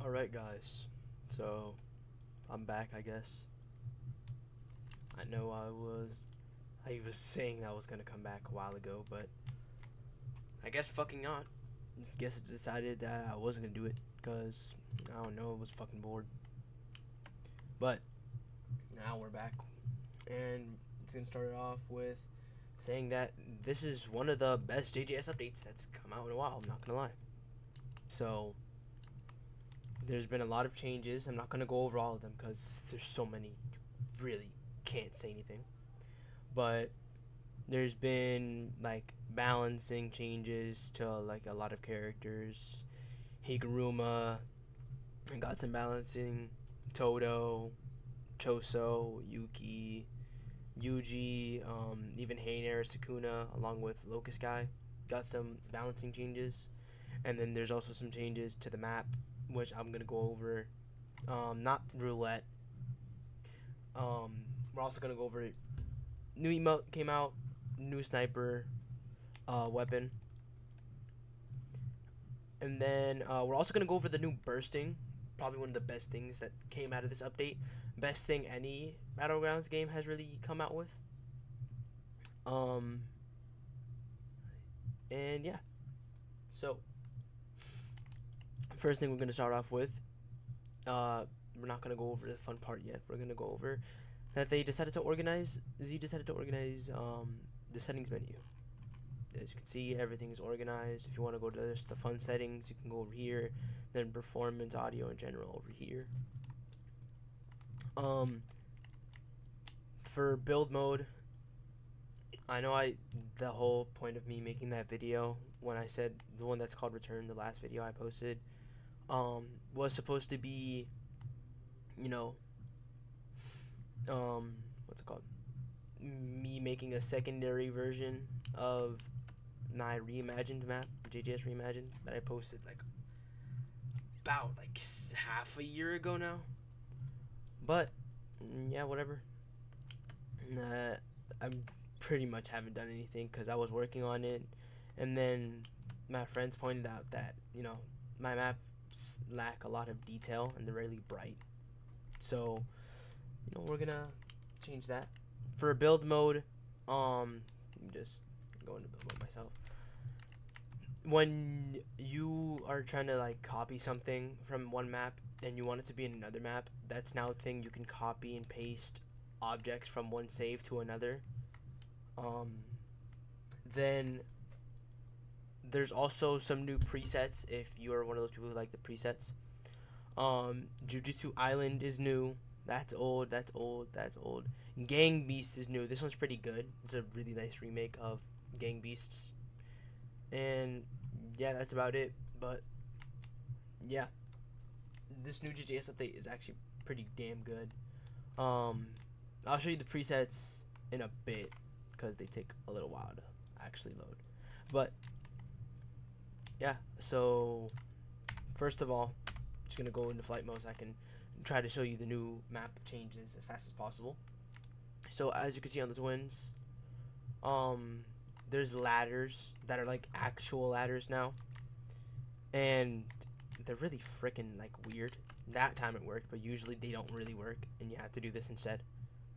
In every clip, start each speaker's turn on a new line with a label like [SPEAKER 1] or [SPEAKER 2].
[SPEAKER 1] Alright guys, so I'm back, I guess. I know I was saying I was gonna come back a while ago, but I guess fucking not. Just guess I decided that I wasn't gonna do it because I don't know, I was fucking bored. But now we're back, and it's gonna start it off with saying that this is one of the best JJS updates that's come out in a while. I'm not gonna lie. So there's been a lot of changes. I'm not gonna go over all of them because there's so many. Really can't say anything. But there's been like balancing changes to like a lot of characters. Higuruma and got some balancing. Todo, Choso, Yuki, Yuji, even Heiner, Sukuna, along with Locust Guy, got some balancing changes. And then there's also some changes to the map, which I'm gonna go over. Not roulette. We're also gonna go over it. New emote came out, new sniper weapon, and then we're also gonna go over the new bursting. Probably one of the best things that came out of this update. Best thing any Battlegrounds game has really come out with. Um, and yeah, so first thing we're gonna start off with. We're not gonna go over the fun part yet. We're gonna go over that they decided to organize. Z decided to organize the settings menu. As you can see, everything is organized. If you want to go to the fun settings, you can go over here. Then performance, audio in general over here. For build mode, I know the whole point of me making that video when I said the one that's called return, the last video I posted, was supposed to be, you know, what's it called? Me making a secondary version of my reimagined map, JJS reimagined, that I posted like about like half a year ago now. But yeah, whatever. I pretty much haven't done anything because I was working on it, and then my friends pointed out that my maps lack a lot of detail and they're really bright. So we're gonna change that. For build mode, just go into build mode myself. When you are trying to like copy something from one map and you want it to be in another map, that's now a thing. You can copy and paste objects from one save to another. Then there's also some new presets if you are one of those people who like the presets. Jujutsu Island is new. That's old. That's old. That's old. Gang Beast is new. This one's pretty good. It's a really nice remake of Gang Beasts. And yeah, that's about it. But yeah, this new JJS update is actually pretty damn good. I'll show you the presets in a bit because they take a little while to actually load. But yeah, so first of all, just gonna go into flight mode so I can try to show you the new map changes as fast as possible. So as you can see on the twins, there's ladders that are like actual ladders now, and they're really freaking like weird. That time it worked, but usually they don't really work, and you have to do this instead.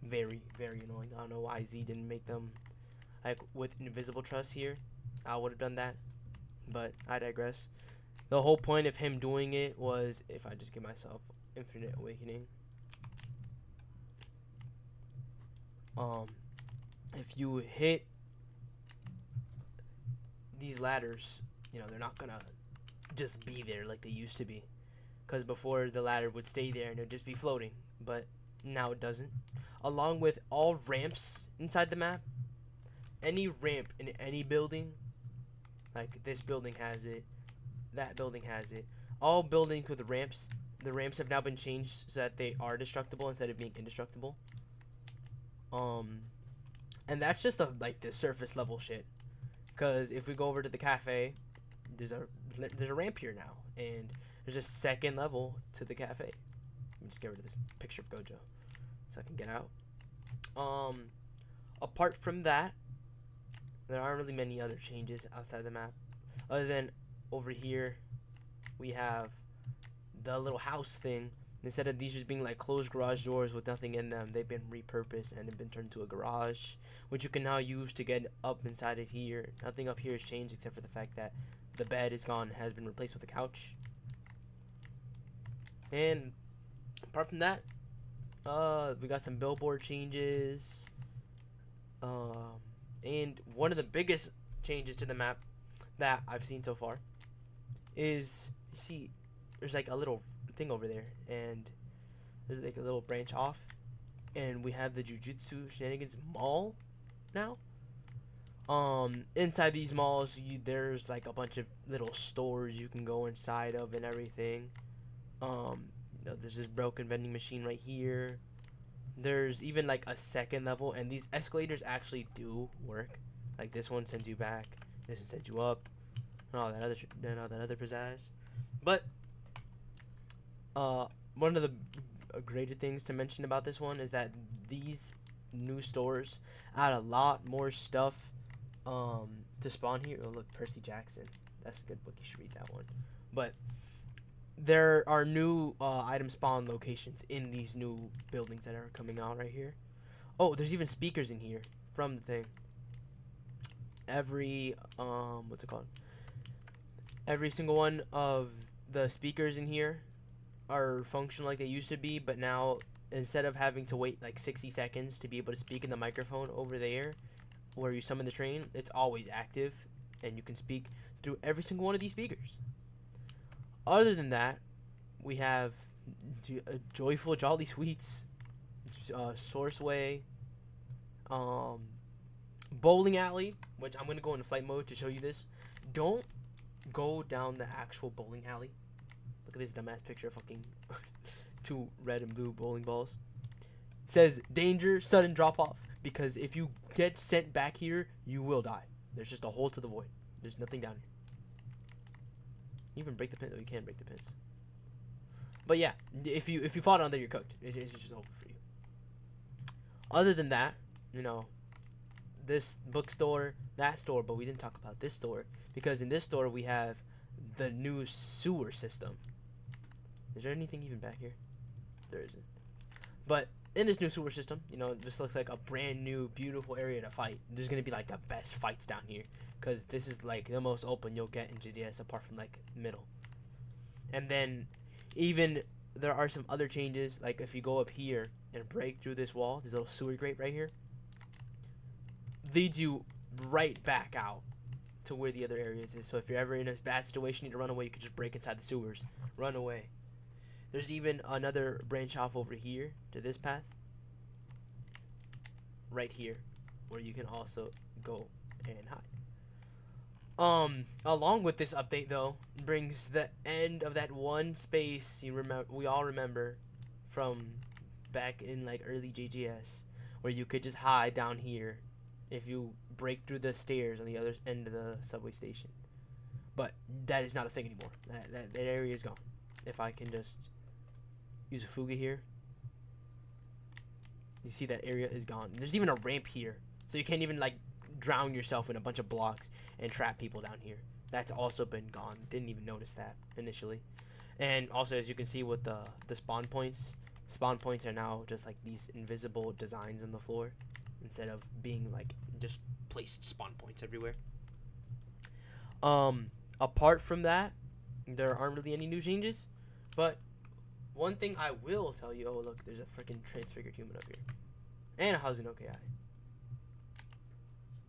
[SPEAKER 1] Very, very annoying. I don't know why Z didn't make them like with invisible truss here. I would have done that, but I digress. The whole point of him doing it was, if I just give myself infinite awakening, if you hit these ladders, they're not gonna just be there like they used to be, because before the ladder would stay there and it would just be floating, but now it doesn't. Along with all ramps inside the map, any ramp in any building, like this building has it, that building has it, all buildings with ramps, the ramps have now been changed so that they are destructible instead of being indestructible. And that's just the surface level shit. Because if we go over to the cafe, there's a ramp here now, and there's a second level to the cafe. Let me just get rid of this picture of Gojo so I can get out. Apart from that, there aren't really many other changes outside the map, other than over here we have the little house thing, instead of these just being like closed garage doors with nothing in them, they've been repurposed and they've been turned into a garage, which you can now use to get up inside of here. Nothing up here has changed except for the fact that the bed is gone and has been replaced with a couch. And apart from that, we got some billboard changes. And one of the biggest changes to the map that I've seen so far is, you see, there's like a little thing over there, and there's like a little branch off, and we have the Jujutsu Shenanigans mall now. Inside these malls, there's like a bunch of little stores you can go inside of and everything. There's this broken vending machine right here. There's even like a second level, and these escalators actually do work. Like this one sends you back, this one sends you up, and all that other pizzazz. But one of the greater things to mention about this one is that these new stores add a lot more stuff to spawn here. Oh look, Percy Jackson. That's a good book. You should read that one. But there are new item spawn locations in these new buildings that are coming out right here. Oh, there's even speakers in here from the thing. Every what's it called? Every single one of the speakers in here are functional like they used to be, but now instead of having to wait like 60 seconds to be able to speak in the microphone over there where you summon the train, it's always active and you can speak through every single one of these speakers. Other than that, we have Joyful Jolly Sweets, Sourceway, Bowling Alley, which I'm going to go into flight mode to show you this. Don't go down the actual bowling alley. Look at this dumbass picture of fucking 2 red and blue bowling balls. It says, danger, sudden drop off, because if you get sent back here, you will die. There's just a hole to the void. There's nothing down here. You even break the pins. Oh, you can't break the pins. But yeah, if you fall down there, you're cooked. It's just over for you. Other than that, you know, this bookstore, that store, but we didn't talk about this store because in this store we have the new sewer system. Is there anything even back here? There isn't. But in this new sewer system, you know, this looks like a brand new, beautiful area to fight. There's gonna be like the best fights down here, because this is like the most open you'll get in GDS apart from like middle. And then even there are some other changes, like if you go up here and break through this wall, this little sewer grate right here leads you right back out to where the other areas is. So if you're ever in a bad situation, you need to run away, you can just break inside the sewers, run away. There's even another branch off over here to this path right here where you can also go and hide. Along with this update though, brings the end of that one space we all remember from back in like early JGS, where you could just hide down here if you break through the stairs on the other end of the subway station. But that is not a thing anymore. That area is gone. If I can just use a Fuga here, you see that area is gone. There's even a ramp here, so you can't even like drown yourself in a bunch of blocks and trap people down here. That's also been gone. Didn't even notice that initially. And also, as you can see with the spawn points are now just like these invisible designs on the floor instead of being like just placed spawn points everywhere. Apart from that, there aren't really any new changes, but one thing I will tell you, oh look, there's a freaking transfigured human up here. And a Hazuno KI.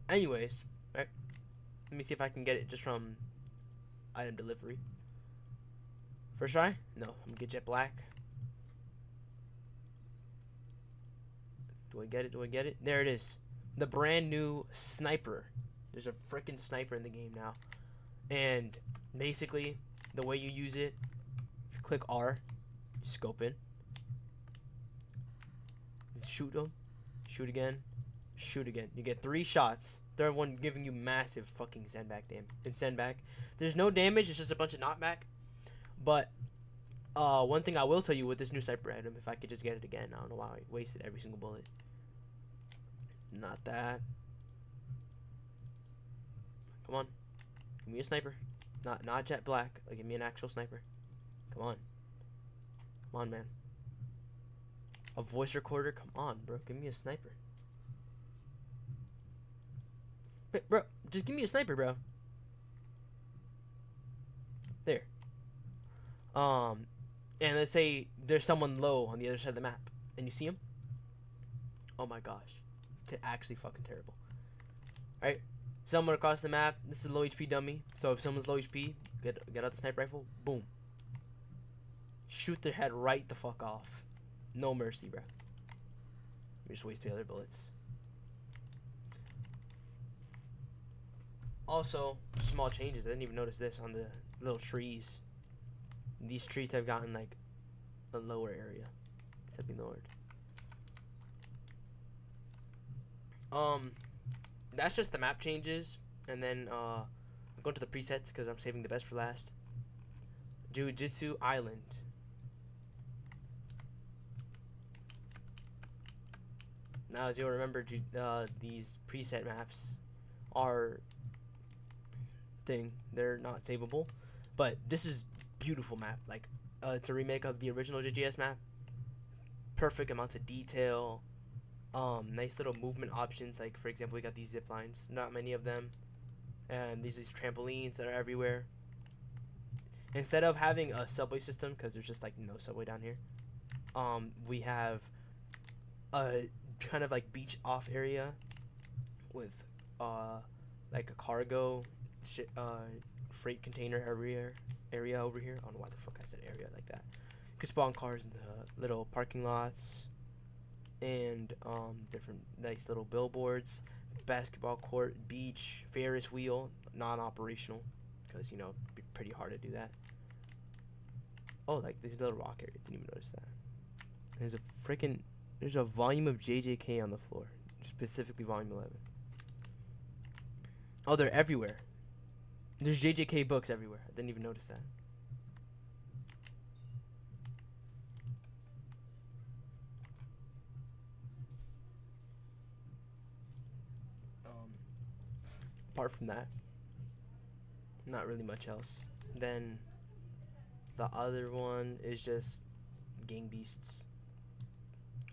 [SPEAKER 1] Anyways, alright. Let me see if I can get it just from item delivery. First try? No, I'm gonna get Jet Black. Do I get it? Do I get it? There it is. The brand new sniper. There's a freaking sniper in the game now. And basically, the way you use it, if you click R, you scope in. Shoot them. Shoot again. Shoot again. You get 3 shots. Third one giving you massive fucking sandbag damage. And sandbag. There's no damage. It's just a bunch of knockback. But one thing I will tell you with this new sniper item, if I could just get it again, I don't know why I wasted every single bullet. Not that. Come on. Give me a sniper. Not Jet Black. Like, give me an actual sniper. Come on. Come on, man. A voice recorder? Come on, bro. Give me a sniper. Wait, bro, just give me a sniper, bro. There. And let's say there's someone low on the other side of the map, and you see him. Oh my gosh, actually fucking terrible. All right, someone across the map. This is a low HP dummy. So if someone's low HP, get out the sniper rifle. Boom. Shoot their head right the fuck off. No mercy, bro. We just waste the other bullets. Also, small changes. I didn't even notice this on the little trees. These trees have gotten like a lower area. It's have been lowered. That's just the map changes, and then I'm going to the presets because I'm saving the best for last. Jujutsu Island. Now, as you'll remember, these preset maps are they're not savable, but this is beautiful map. Like, it's a remake of the original JGS map. Perfect amounts of detail. Nice little movement options. Like, for example, we got these zip lines. Not many of them. And these trampolines that are everywhere. Instead of having a subway system, because there's just like no subway down here, we have a kind of like beach off area with like a cargo freight container area over here. I don't know why the fuck I said area like that. You can spawn cars in the little parking lots, and different nice little billboards, basketball court, beach, Ferris wheel, non-operational, because, you know, it'd be pretty hard to do that. Oh, like this little rock area, didn't even notice that. There's a volume of JJK on the floor, specifically volume 11. Oh, they're everywhere. There's JJK books everywhere. I didn't even notice that. Apart from that, not really much else. Then the other one is just gang beasts.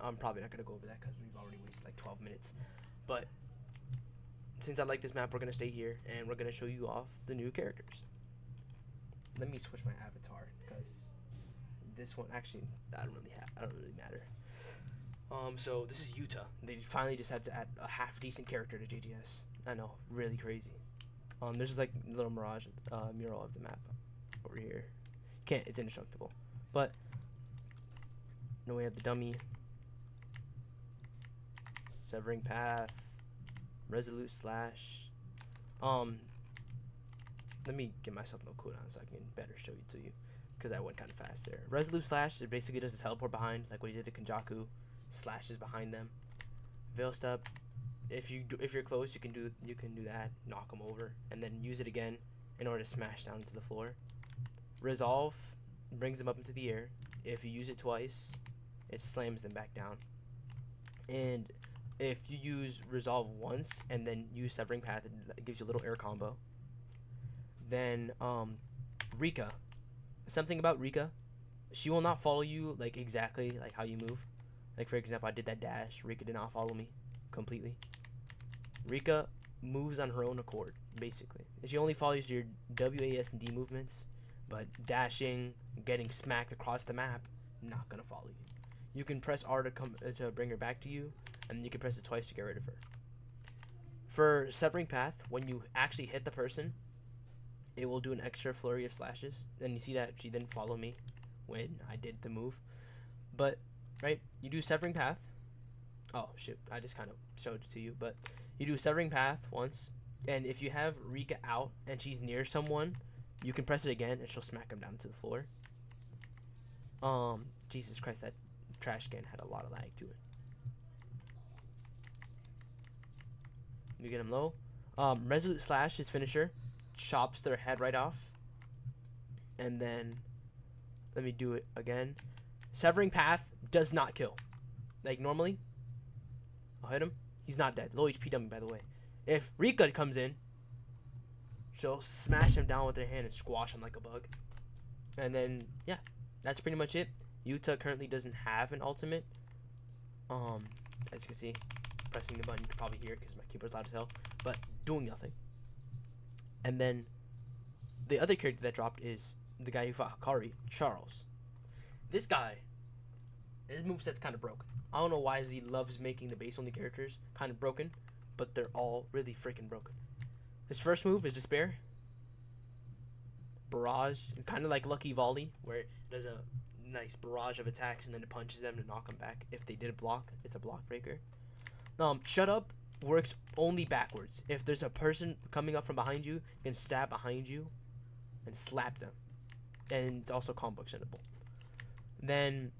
[SPEAKER 1] I'm probably not gonna go over that because we've already wasted like 12 minutes. But since I like this map, we're gonna stay here and we're gonna show you off the new characters. Let me switch my avatar because this one actually I don't really matter. So this is Utah. They finally decided to add a half decent character to JGS. I know, really crazy. There's just like a little mirage mural of the map over here. It's indestructible. But no, we have the dummy, severing path, resolute slash. Let me give myself no cooldown so I can better show it to you, because I went kind of fast there. Resolute slash, it basically does a teleport behind, like what he did to Kenjaku. Slashes behind them. Veil step, if you're close, you can do that, knock them over, and then use it again in order to smash down to the floor. Resolve brings them up into the air. If you use it twice, it slams them back down. And if you use resolve once and then use severing path, it gives you a little air combo. Then Rika, something about Rika, she will not follow you like exactly like how you move. Like, for example, I did that dash. Rika did not follow me completely. Rika moves on her own accord, basically. She only follows your W, A, S, and D movements, but dashing, getting smacked across the map, not gonna follow you. You can press R to bring her back to you, and you can press it twice to get rid of her. For severing path, when you actually hit the person, it will do an extra flurry of slashes. And you see that she didn't follow me when I did the move, but right, you do severing path. Oh shit, I just kind of showed it to you, but you do severing path once, and if you have Rika out and she's near someone, you can press it again and she'll smack him down to the floor. Jesus Christ, that trash can had a lot of lag to it. You get him low. Resolute slash, his finisher, chops their head right off, and then let me do it again. Severing path does not kill. Like, normally, I'll hit him. He's not dead. Low HP dummy, by the way. If Rika comes in, she'll smash him down with her hand and squash him like a bug. And then, yeah, that's pretty much it. Yuta currently doesn't have an ultimate. As you can see, pressing the button, you can probably hear it because my keyboard's loud as hell, but doing nothing. And then the other character that dropped is the guy who fought Hikari, Charles. This guy, his moveset's kind of broken. I don't know why Z loves making the base only characters kind of broken, but they're all really freaking broken. His first move is Despair, Barrage, kind of like Lucky Volley, where it does a nice barrage of attacks and then it punches them to knock them back. If they did block, it's a block breaker. Shut Up works only backwards. If there's a person coming up from behind you, you can stab behind you and slap them. And it's also combo extendable. Then,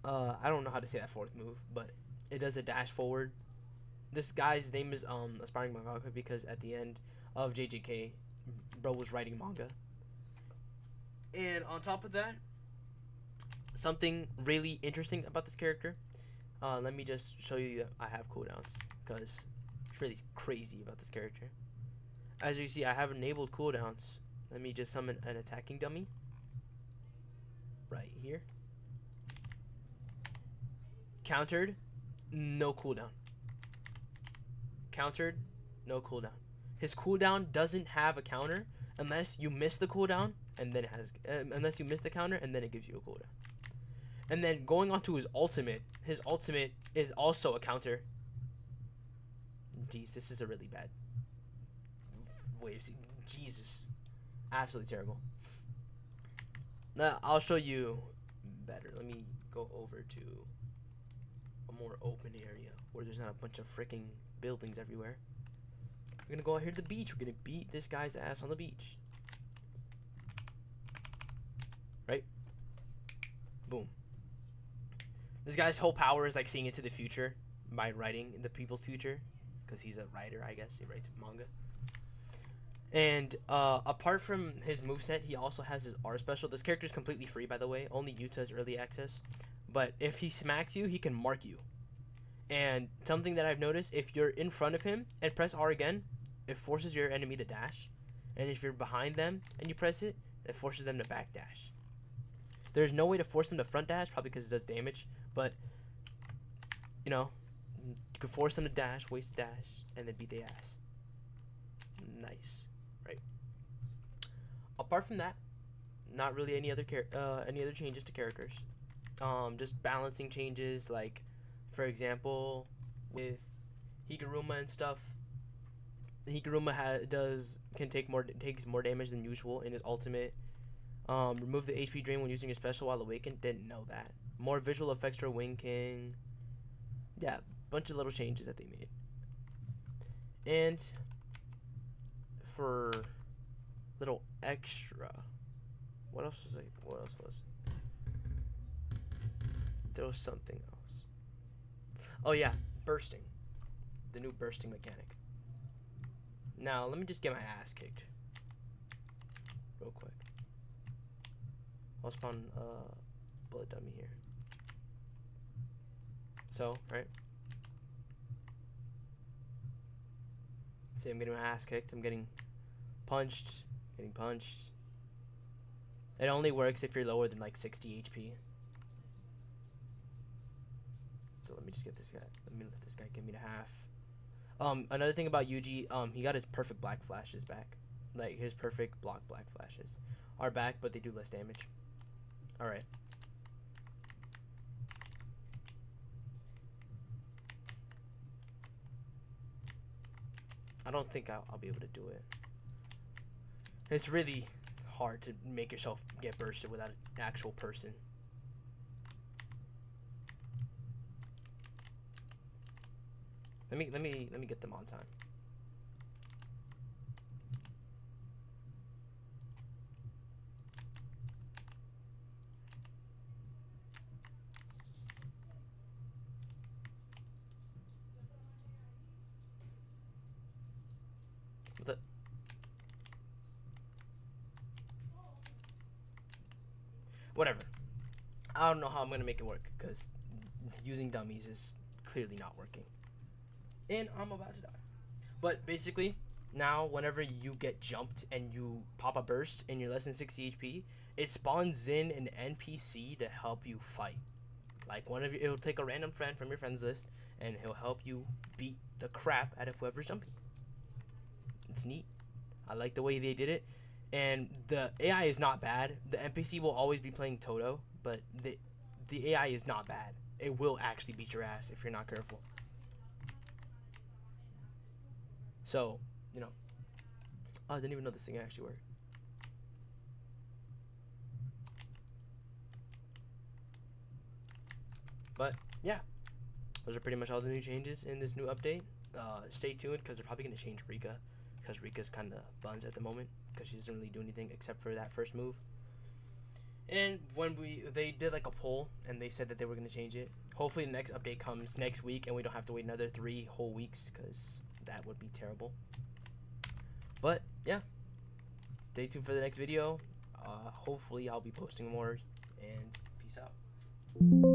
[SPEAKER 1] I don't know how to say that fourth move, but it does a dash forward. This guy's name is Aspiring Mangaka because at the end of JJK, bro was writing manga. And on top of that, something really interesting about this character. Let me just show you that I have cooldowns because it's really crazy about this character. As you see, I have enabled cooldowns. Let me just summon an attacking dummy right here. Countered, no cooldown. Countered, no cooldown. His cooldown doesn't have a counter unless you miss the cooldown, and then it has unless you miss the counter, and then it gives you a cooldown. And then going on to his ultimate is also a counter. Jeez, this is a really bad way of seeing. Jesus, absolutely terrible. Now I'll show you better. Let me go over to a more open area where there's not a bunch of freaking buildings everywhere. We're gonna go out here to the beach. We're gonna beat this guy's ass on the beach. Right? Boom. This guy's whole power is like seeing into the future by writing the people's future, because he's a writer, I guess. He writes manga. And apart from his moveset, he also has his R special. This character is completely free, by the way. Only Yuta's early access. But if he smacks you, he can mark you. And something that I've noticed, if you're in front of him and press R again, it forces your enemy to dash. And if you're behind them and you press it, it forces them to back dash. There's no way to force them to front dash, probably because it does damage. But, you know, you can force them to dash, waste dash, and then beat their ass. Nice, right? Apart from that, not really any other changes to characters. Just balancing changes, like, for example, with Higuruma and stuff. Higuruma takes more damage than usual in his ultimate. Remove the HP drain when using your special while awakened. Didn't know that. More visual effects for Wing King. Yeah, bunch of little changes that they made. And for little extra, what else was it? What else was? There was something else. Oh yeah, bursting. The new bursting mechanic. Now let me just get my ass kicked real quick. I'll spawn bullet dummy here. So, right. See, I'm getting my ass kicked. I'm getting punched. Getting punched. It only works if you're lower than like 60 HP. So let me just get this guy. Let me let this guy give me the half. Another thing about Yuji, he got his perfect black flashes back. Like his perfect black flashes are back, but they do less damage. All right. I don't think I'll be able to do it. It's really hard to make yourself get bursted without an actual person. Let me get them on time. What the? Whatever. I don't know how I'm gonna make it work because using dummies is clearly not working. And I'm about to die. But basically, now whenever you get jumped and you pop a burst and you're less than 60 HP, it spawns in an NPC to help you fight. Like it'll take a random friend from your friends list, and he'll help you beat the crap out of whoever's jumping. It's neat. I like the way they did it, and the AI is not bad. The NPC will always be playing Toto, but the AI is not bad. It will actually beat your ass if you're not careful. So, you know, I didn't even know this thing actually worked. But yeah, those are pretty much all the new changes in this new update. Stay tuned because they're probably going to change Rika, because Rika's kind of buns at the moment because she doesn't really do anything except for that first move. And when they did like a poll and they said that they were going to change it. Hopefully the next update comes next week and we don't have to wait another 3 whole weeks, because that would be terrible. But yeah, stay tuned for the next video. Hopefully I'll be posting more, and peace out.